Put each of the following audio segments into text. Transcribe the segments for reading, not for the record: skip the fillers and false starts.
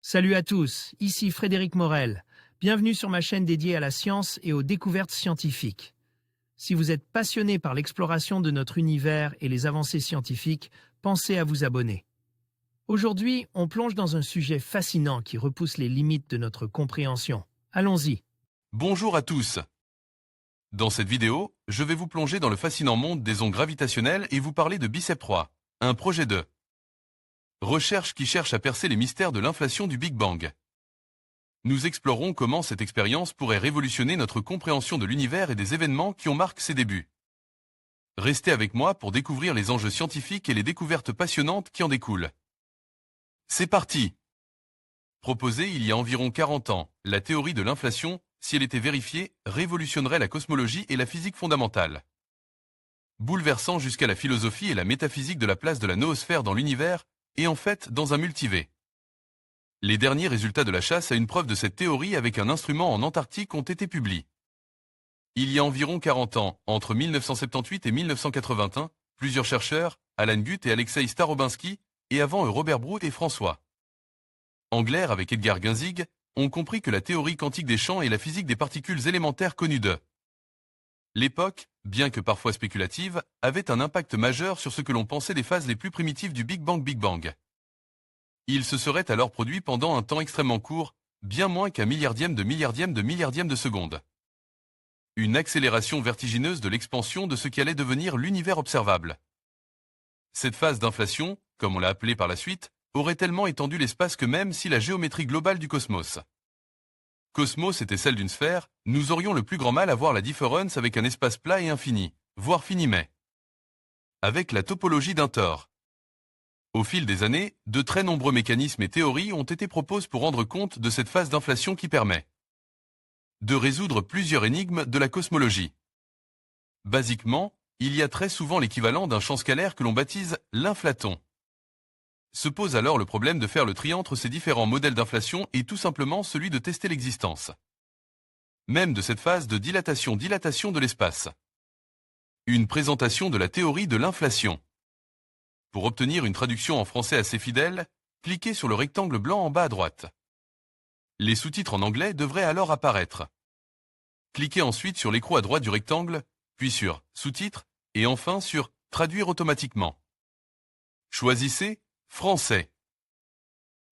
Salut à tous, ici Frédéric Morel. Bienvenue sur ma chaîne dédiée à la science et aux découvertes scientifiques. Si vous êtes passionné par l'exploration de notre univers et les avancées scientifiques, pensez à vous abonner. Aujourd'hui, on plonge dans un sujet fascinant qui repousse les limites de notre compréhension. Allons-y. Bonjour à tous. Dans cette vidéo, je vais vous plonger dans le fascinant monde des ondes gravitationnelles et vous parler de BICEP 3, un projet de recherche qui cherche à percer les mystères de l'inflation du Big Bang. Nous explorerons comment cette expérience pourrait révolutionner notre compréhension de l'univers et des événements qui ont marqué ses débuts. Restez avec moi pour découvrir les enjeux scientifiques et les découvertes passionnantes qui en découlent. C'est parti! Proposée il y a environ 40 ans, la théorie de l'inflation, si elle était vérifiée, révolutionnerait la cosmologie et la physique fondamentale. Bouleversant jusqu'à la philosophie et la métaphysique de la place de la noosphère dans l'univers, et en fait dans un multivers. Les derniers résultats de la chasse à une preuve de cette théorie avec un instrument en Antarctique ont été publiés. Il y a environ 40 ans, entre 1978 et 1981, plusieurs chercheurs, Alan Guth et Alexei Starobinsky, et avant eux Robert Brood et François Engler avec Edgar Guenzig, ont compris que la théorie quantique des champs et la physique des particules élémentaires connues de l'époque, bien que parfois spéculative, avait un impact majeur sur ce que l'on pensait des phases les plus primitives du Big Bang. Il se serait alors produit pendant un temps extrêmement court, bien moins qu'un milliardième de seconde. Une accélération vertigineuse de l'expansion de ce qui allait devenir l'univers observable. Cette phase d'inflation, comme on l'a appelée par la suite, aurait tellement étendu l'espace que même si la géométrie globale du cosmos était celle d'une sphère, nous aurions le plus grand mal à voir la différence avec un espace plat et infini, voire fini mais avec la topologie d'un tor. Au fil des années, de très nombreux mécanismes et théories ont été proposés pour rendre compte de cette phase d'inflation qui permet de résoudre plusieurs énigmes de la cosmologie. Basiquement, il y a très souvent l'équivalent d'un champ scalaire que l'on baptise l'inflaton. Se pose alors le problème de faire le tri entre ces différents modèles d'inflation et tout simplement celui de tester l'existence même de cette phase de dilatation de l'espace. Une présentation de la théorie de l'inflation. Pour obtenir une traduction en français assez fidèle, cliquez sur le rectangle blanc en bas à droite. Les sous-titres en anglais devraient alors apparaître. Cliquez ensuite sur l'écrou à droite du rectangle, puis sur Sous-titres, et enfin sur Traduire automatiquement. Choisissez Français.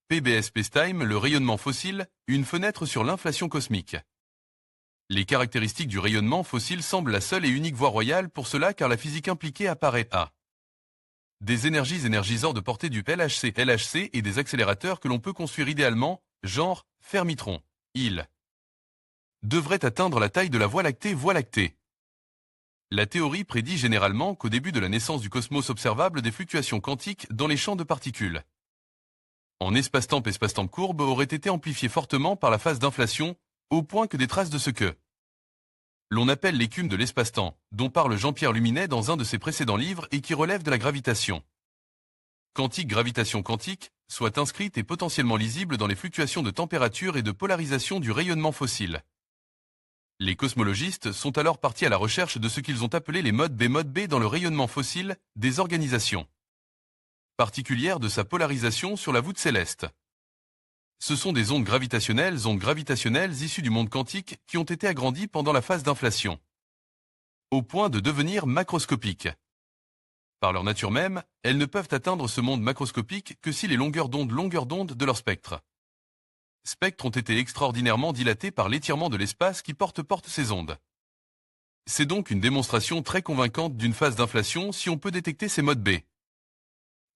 PBS Spacetime, le rayonnement fossile, une fenêtre sur l'inflation cosmique. Les caractéristiques du rayonnement fossile semblent la seule et unique voie royale pour cela car la physique impliquée apparaît à des énergisants de portée du LHC et des accélérateurs que l'on peut construire idéalement, genre fermitron. Ils devraient atteindre la taille de la Voie lactée. La théorie prédit généralement qu'au début de la naissance du cosmos observable des fluctuations quantiques dans les champs de particules en espace-temps courbe auraient été amplifiées fortement par la phase d'inflation, au point que des traces de ce que l'on appelle l'écume de l'espace-temps, dont parle Jean-Pierre Luminet dans un de ses précédents livres et qui relève de la gravitation gravitation quantique, soit inscrite et potentiellement lisible dans les fluctuations de température et de polarisation du rayonnement fossile. Les cosmologistes sont alors partis à la recherche de ce qu'ils ont appelé les modes B dans le rayonnement fossile des organisations particulières de sa polarisation sur la voûte céleste. Ce sont des ondes gravitationnelles issues du monde quantique qui ont été agrandies pendant la phase d'inflation, au point de devenir macroscopiques. Par leur nature même, elles ne peuvent atteindre ce monde macroscopique que si les longueurs d'onde de leur spectres ont été extraordinairement dilatées par l'étirement de l'espace qui porte ces ondes. C'est donc une démonstration très convaincante d'une phase d'inflation si on peut détecter ces modes B.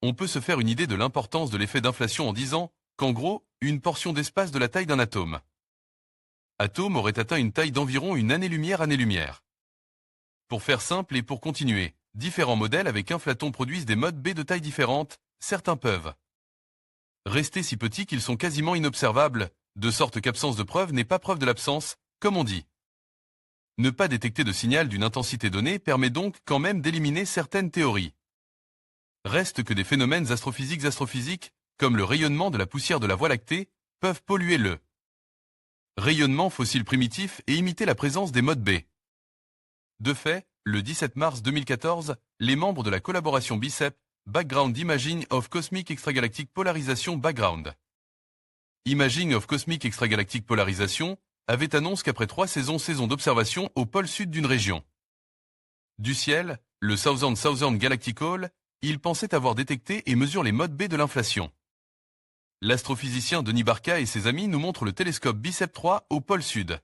On peut se faire une idée de l'importance de l'effet d'inflation en disant qu'en gros, une portion d'espace de la taille d'un atome aurait atteint une taille d'environ une année-lumière. Pour faire simple et pour continuer, différents modèles avec inflatons produisent des modes B de taille différentes, certains peuvent rester si petits qu'ils sont quasiment inobservables, de sorte qu'absence de preuve n'est pas preuve de l'absence, comme on dit. Ne pas détecter de signal d'une intensité donnée permet donc quand même d'éliminer certaines théories. Reste que des phénomènes astrophysiques, comme le rayonnement de la poussière de la Voie lactée, peuvent polluer le rayonnement fossile primitif et imiter la présence des modes B. De fait, le 17 mars 2014, les membres de la collaboration BICEP, Background Imaging of Cosmic Extragalactic Polarization Background, Imaging of Cosmic Extragalactic Polarisation avait annonce qu'après 3 saisons d'observation au pôle sud d'une région du ciel, le Southern Galactical, il pensait avoir détecté et mesure les modes B de l'inflation. L'astrophysicien Denis Barca et ses amis nous montrent le télescope BICEP 3 au pôle sud.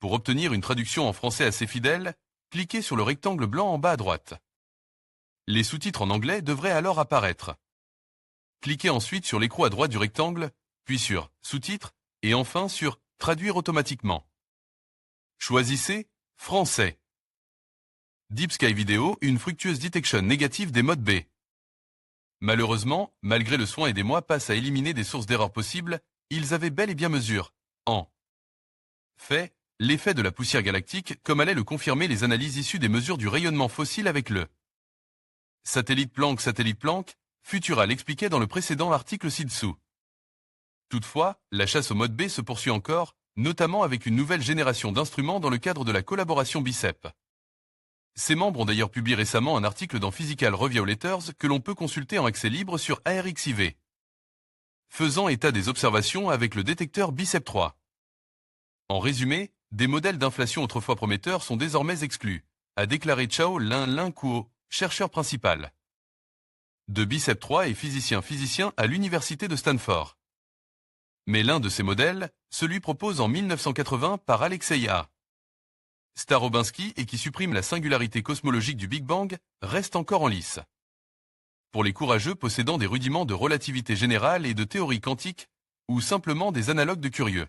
Pour obtenir une traduction en français assez fidèle, cliquez sur le rectangle blanc en bas à droite. Les sous-titres en anglais devraient alors apparaître. Cliquez ensuite sur l'écrou à droite du rectangle, puis sur Sous-titres, et enfin sur Traduire automatiquement. Choisissez Français. Deep Sky Video, une fructueuse detection négative des modes B. Malheureusement, malgré le soin et des mois passés à éliminer des sources d'erreurs possibles, ils avaient bel et bien mesure, en fait, l'effet de la poussière galactique, comme allaient le confirmer les analyses issues des mesures du rayonnement fossile avec le satellite Planck, Futura l'expliquait dans le précédent article ci-dessous. Toutefois, la chasse au mode B se poursuit encore, notamment avec une nouvelle génération d'instruments dans le cadre de la collaboration BICEP. Ses membres ont d'ailleurs publié récemment un article dans Physical Review Letters que l'on peut consulter en accès libre sur ARXIV. Faisant état des observations avec le détecteur BICEP 3. En résumé, des modèles d'inflation autrefois prometteurs sont désormais exclus, a déclaré Chao Lin Kuo, chercheur principal de BICEP 3 et physicien à l'université de Stanford. Mais l'un de ces modèles, celui proposé en 1980 par Alexei A. Starobinsky et qui supprime la singularité cosmologique du Big Bang, reste encore en lice. Pour les courageux possédant des rudiments de relativité générale et de théorie quantique, ou simplement des analogues de curieux.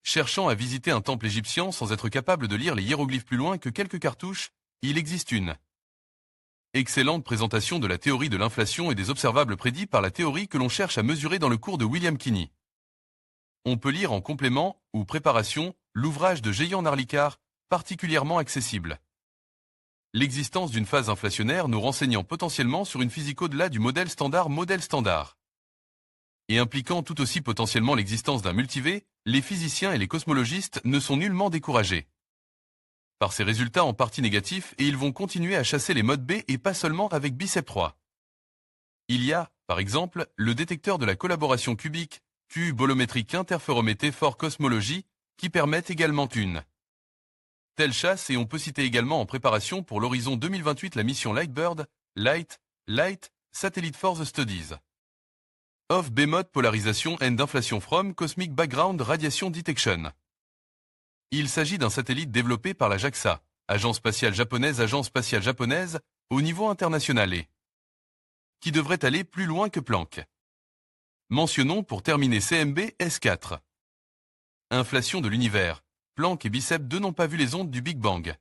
Cherchant à visiter un temple égyptien sans être capable de lire les hiéroglyphes plus loin que quelques cartouches, il existe une excellente présentation de la théorie de l'inflation et des observables prédits par la théorie que l'on cherche à mesurer dans le cours de William Kinney. On peut lire en complément, ou préparation, l'ouvrage de Jeyan Narlikar, particulièrement accessible. L'existence d'une phase inflationnaire nous renseignant potentiellement sur une physique au-delà du modèle standard. Et impliquant tout aussi potentiellement l'existence d'un multivers, les physiciens et les cosmologistes ne sont nullement découragés par ces résultats en partie négatifs et ils vont continuer à chasser les modes B et pas seulement avec BICEP 3. Il y a, par exemple, le détecteur de la collaboration cubique, Q-bolométrique interférométrie for cosmology, qui permettent également une telle chasse et on peut citer également en préparation pour l'horizon 2028 la mission Lightbird, Light, Satellite for the Studies of B-mode polarisation and inflation from Cosmic Background Radiation Detection. Il s'agit d'un satellite développé par la JAXA, Agence spatiale japonaise, au niveau international et qui devrait aller plus loin que Planck. Mentionnons pour terminer CMB S4. Inflation de l'univers. Planck et BICEP 2 n'ont pas vu les ondes du Big Bang.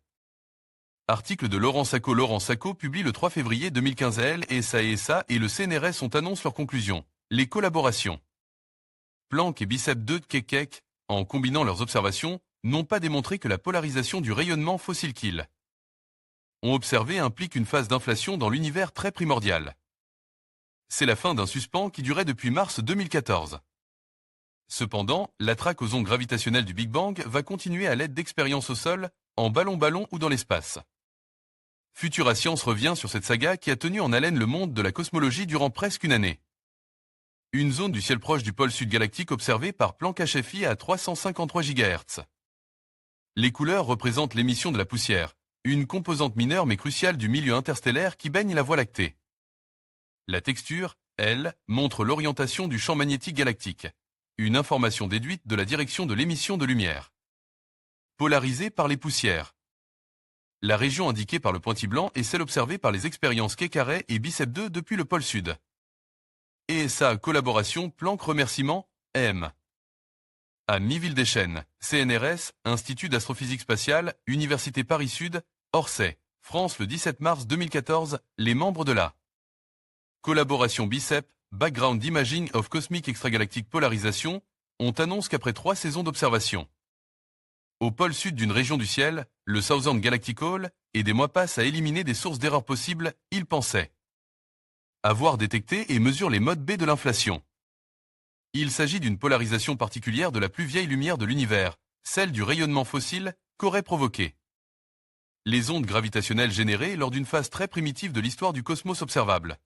Article de Laurent Sacco publie le 3 février 2015 à ESA et le CNRS ont annoncé leurs conclusions. Les collaborations. Planck et BICEP 2 de Keck, en combinant leurs observations, n'ont pas démontré que la polarisation du rayonnement fossile qu'ils ont observé implique une phase d'inflation dans l'univers très primordial. C'est la fin d'un suspens qui durait depuis mars 2014. Cependant, la traque aux ondes gravitationnelles du Big Bang va continuer à l'aide d'expériences au sol, en ballon ou dans l'espace. Futura Science revient sur cette saga qui a tenu en haleine le monde de la cosmologie durant presque une année. Une zone du ciel proche du pôle sud galactique observée par Planck HFI à 353 GHz. Les couleurs représentent l'émission de la poussière, une composante mineure mais cruciale du milieu interstellaire qui baigne la Voie lactée. La texture, elle, montre l'orientation du champ magnétique galactique, une information déduite de la direction de l'émission de lumière. Polarisée par les poussières. La région indiquée par le pointis blanc est celle observée par les expériences Keck et BICEP 2 depuis le pôle sud. ESA collaboration Planck remerciement, M. À Miville-des-Chênes, CNRS, Institut d'astrophysique spatiale, Université Paris-Sud, Orsay, France le 17 mars 2014, les membres de la collaboration BICEP, Background Imaging of Cosmic Extragalactic Polarisation, ont annoncé qu'après 3 saisons d'observation au pôle sud d'une région du ciel, le Southern Galactical, et des mois passent à éliminer des sources d'erreurs possibles, ils pensaient avoir détecté et mesurent les modes B de l'inflation. Il s'agit d'une polarisation particulière de la plus vieille lumière de l'univers, celle du rayonnement fossile, qu'aurait provoqué les ondes gravitationnelles générées lors d'une phase très primitive de l'histoire du cosmos observable.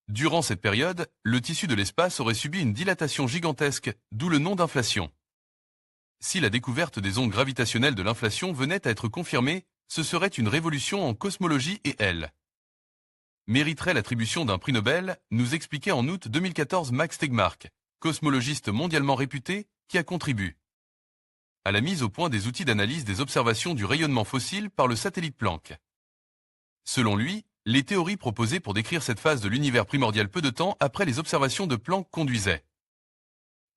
Durant cette période, le tissu de l'espace aurait subi une dilatation gigantesque, d'où le nom d'inflation. Si la découverte des ondes gravitationnelles de l'inflation venait à être confirmée, ce serait une révolution en cosmologie et elle mériterait l'attribution d'un prix Nobel, nous expliquait en août 2014 Max Tegmark, cosmologiste mondialement réputé, qui a contribué à la mise au point des outils d'analyse des observations du rayonnement fossile par le satellite Planck. Selon lui, les théories proposées pour décrire cette phase de l'univers primordial peu de temps après les observations de Planck conduisaient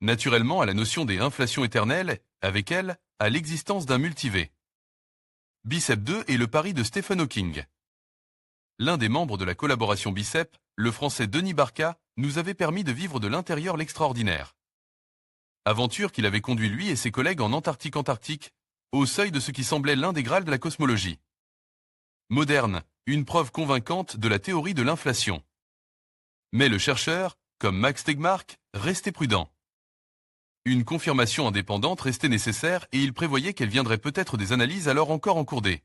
naturellement à la notion des inflations éternelles, avec elle, à l'existence d'un multivers. BICEP 2 est le pari de Stephen Hawking. L'un des membres de la collaboration BICEP, le français Denis Barca, nous avait permis de vivre de l'intérieur l'extraordinaire. Aventure qu'il avait conduit lui et ses collègues en Antarctique, au seuil de ce qui semblait l'un des grâles de la cosmologie moderne, une preuve convaincante de la théorie de l'inflation. Mais le chercheur, comme Max Tegmark, restait prudent. Une confirmation indépendante restait nécessaire et il prévoyait qu'elle viendrait peut-être des analyses alors encore encourdées.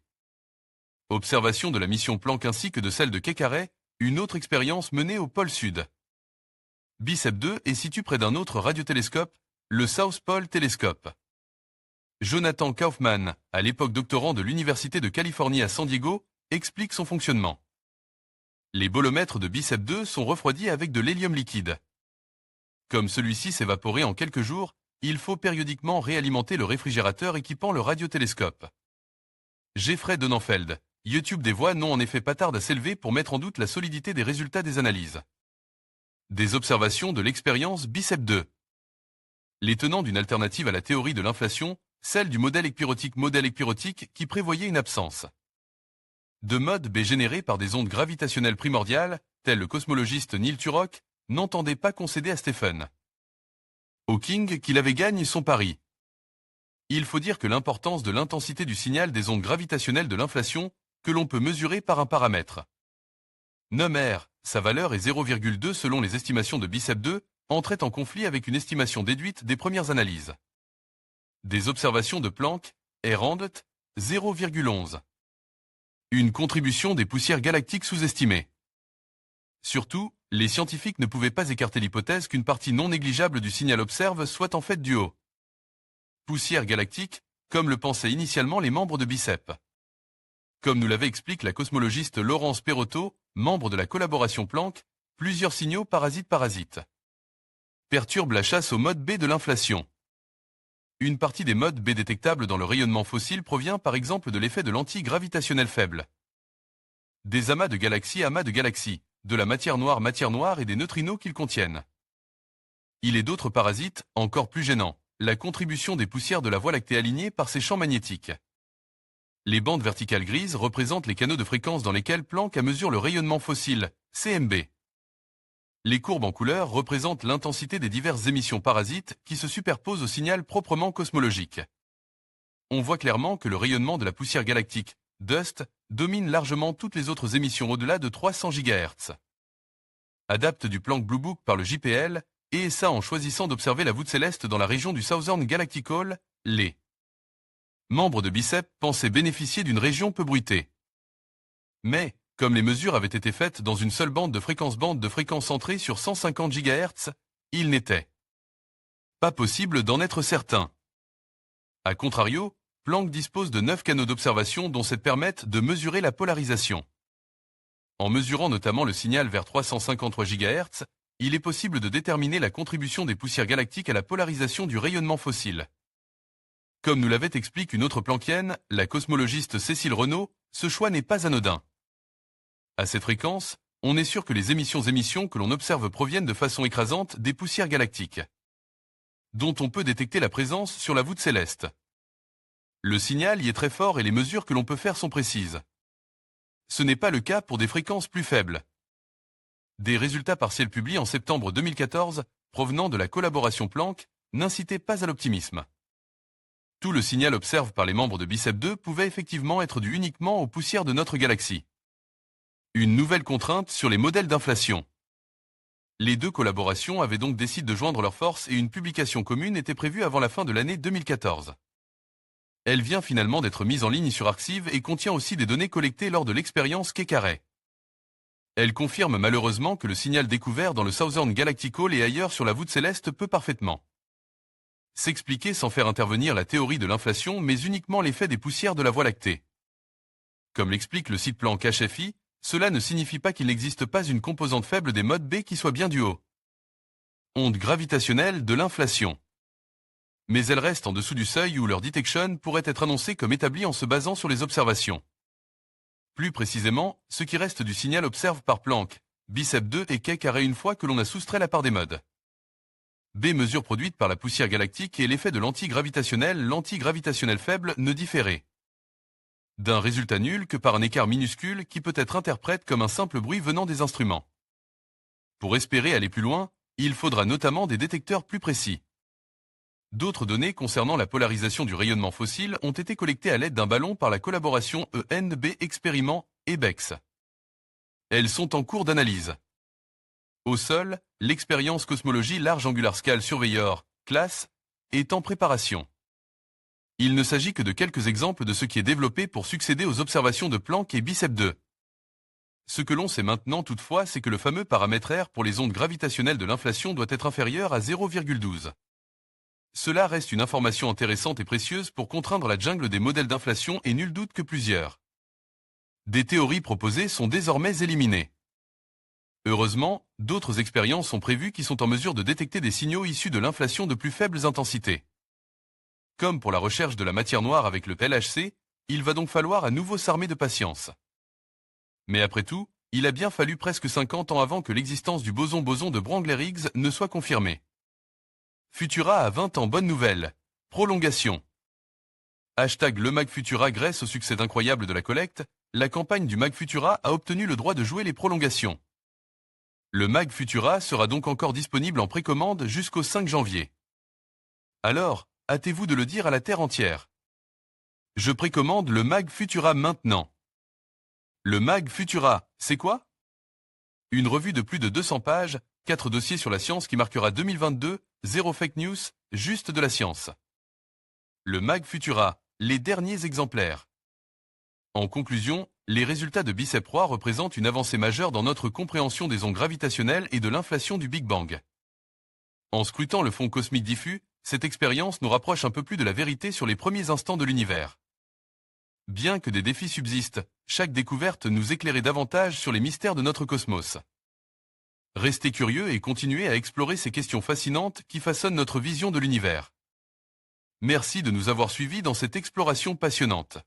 Observation de la mission Planck ainsi que de celle de Keck-Array, une autre expérience menée au pôle Sud. BICEP 2 est situé près d'un autre radiotélescope, le South Pole Telescope. Jonathan Kaufman, à l'époque doctorant de l'Université de Californie à San Diego, explique son fonctionnement. Les bolomètres de BICEP 2 sont refroidis avec de l'hélium liquide. Comme celui-ci s'évaporait en quelques jours, il faut périodiquement réalimenter le réfrigérateur équipant le radiotélescope. Jeffrey Donenfeld, YouTube des voix n'ont en effet pas tardé à s'élever pour mettre en doute la solidité des résultats des analyses. Des observations de l'expérience BICEP 2. Les tenants d'une alternative à la théorie de l'inflation, celle du modèle écpirotique qui prévoyait une absence de mode B généré par des ondes gravitationnelles primordiales, tel le cosmologiste Neil Turok, n'entendait pas concéder à Stephen Hawking qu'il avait gagné son pari. Il faut dire que l'importance de l'intensité du signal des ondes gravitationnelles de l'inflation, que l'on peut mesurer par un paramètre nommé R, sa valeur est 0,2 selon les estimations de BICEP 2, entrait en conflit avec une estimation déduite des premières analyses. Des observations de Planck, R rendet 0,11. Une contribution des poussières galactiques sous-estimées. Surtout, les scientifiques ne pouvaient pas écarter l'hypothèse qu'une partie non négligeable du signal observe soit en fait due aux poussières galactiques, comme le pensaient initialement les membres de BICEP. Comme nous l'avait expliqué la cosmologiste Laurence Perotto, membre de la collaboration Planck, plusieurs signaux parasites perturbent la chasse au mode B de l'inflation. Une partie des modes B détectables dans le rayonnement fossile provient par exemple de l'effet de lentilles gravitationnelles faibles. Des amas de galaxies, de la matière noire et des neutrinos qu'ils contiennent. Il est d'autres parasites, encore plus gênants, la contribution des poussières de la Voie lactée alignées par ses champs magnétiques. Les bandes verticales grises représentent les canaux de fréquence dans lesquels Planck mesure le rayonnement fossile, CMB. Les courbes en couleur représentent l'intensité des diverses émissions parasites qui se superposent au signal proprement cosmologique. On voit clairement que le rayonnement de la poussière galactique, DUST, domine largement toutes les autres émissions au-delà de 300 GHz. Adapte du Planck Blue Book par le JPL, et ça en choisissant d'observer la voûte céleste dans la région du Southern Galactic Hall, les membres de BICEP pensaient bénéficier d'une région peu bruitée. Mais, comme les mesures avaient été faites dans une seule bande de fréquence centrée sur 150 GHz, il n'était pas possible d'en être certain. A contrario, Planck dispose de 9 canaux d'observation dont 7 permettent de mesurer la polarisation. En mesurant notamment le signal vers 353 GHz, il est possible de déterminer la contribution des poussières galactiques à la polarisation du rayonnement fossile. Comme nous l'avait expliqué une autre planckienne, la cosmologiste Cécile Renaud, ce choix n'est pas anodin. À cette fréquence, on est sûr que les émissions que l'on observe proviennent de façon écrasante des poussières galactiques, dont on peut détecter la présence sur la voûte céleste. Le signal y est très fort et les mesures que l'on peut faire sont précises. Ce n'est pas le cas pour des fréquences plus faibles. Des résultats partiels publiés en septembre 2014, provenant de la collaboration Planck, n'incitaient pas à l'optimisme. Tout le signal observé par les membres de BICEP 2 pouvait effectivement être dû uniquement aux poussières de notre galaxie. Une nouvelle contrainte sur les modèles d'inflation. Les deux collaborations avaient donc décidé de joindre leurs forces et une publication commune était prévue avant la fin de l'année 2014. Elle vient finalement d'être mise en ligne sur Arxiv et contient aussi des données collectées lors de l'expérience Keck-Array. Elle confirme malheureusement que le signal découvert dans le Southern Galactic Hall et ailleurs sur la voûte céleste peut parfaitement s'expliquer sans faire intervenir la théorie de l'inflation, mais uniquement l'effet des poussières de la Voie lactée. Comme l'explique le site Planck HFI, cela ne signifie pas qu'il n'existe pas une composante faible des modes B qui soit bien due aux ondes gravitationnelles de l'inflation. Mais elles restent en dessous du seuil où leur detection pourrait être annoncée comme établie en se basant sur les observations. Plus précisément, ce qui reste du signal observe par Planck, BICEP 2 et K carré une fois que l'on a soustrait la part des modes B mesure produite par la poussière galactique et l'effet de l'antigravitationnel faible ne différait d'un résultat nul que par un écart minuscule qui peut être interprété comme un simple bruit venant des instruments. Pour espérer aller plus loin, il faudra notamment des détecteurs plus précis. D'autres données concernant la polarisation du rayonnement fossile ont été collectées à l'aide d'un ballon par la collaboration ENB Expériment et BEX. Elles sont en cours d'analyse. Au sol, l'expérience Cosmologie Large Angular Scale Surveyor, classe, est en préparation. Il ne s'agit que de quelques exemples de ce qui est développé pour succéder aux observations de Planck et BICEP 2. Ce que l'on sait maintenant toutefois, c'est que le fameux paramètre R pour les ondes gravitationnelles de l'inflation doit être inférieur à 0,12. Cela reste une information intéressante et précieuse pour contraindre la jungle des modèles d'inflation et nul doute que plusieurs des théories proposées sont désormais éliminées. Heureusement, d'autres expériences sont prévues qui sont en mesure de détecter des signaux issus de l'inflation de plus faibles intensités. Comme pour la recherche de la matière noire avec le LHC, il va donc falloir à nouveau s'armer de patience. Mais après tout, il a bien fallu presque 50 ans avant que l'existence du boson de Brangler-Higgs ne soit confirmée. Futura à 20 ans, bonne nouvelle. Prolongation. Hashtag le Mag Futura. Grâce au succès incroyable de la collecte, la campagne du Mag Futura a obtenu le droit de jouer les prolongations. Le Mag Futura sera donc encore disponible en précommande jusqu'au 5 janvier. Alors, hâtez-vous de le dire à la Terre entière. Je précommande le Mag Futura maintenant. Le Mag Futura, c'est quoi? Une revue de plus de 200 pages, 4 dossiers sur la science qui marquera 2022, zéro fake news, juste de la science. Le Mag Futura, les derniers exemplaires. En conclusion, les résultats de BICEP 3 représentent une avancée majeure dans notre compréhension des ondes gravitationnelles et de l'inflation du Big Bang. En scrutant le fond cosmique diffus, cette expérience nous rapproche un peu plus de la vérité sur les premiers instants de l'univers. Bien que des défis subsistent, chaque découverte nous éclairait davantage sur les mystères de notre cosmos. Restez curieux et continuez à explorer ces questions fascinantes qui façonnent notre vision de l'univers. Merci de nous avoir suivis dans cette exploration passionnante.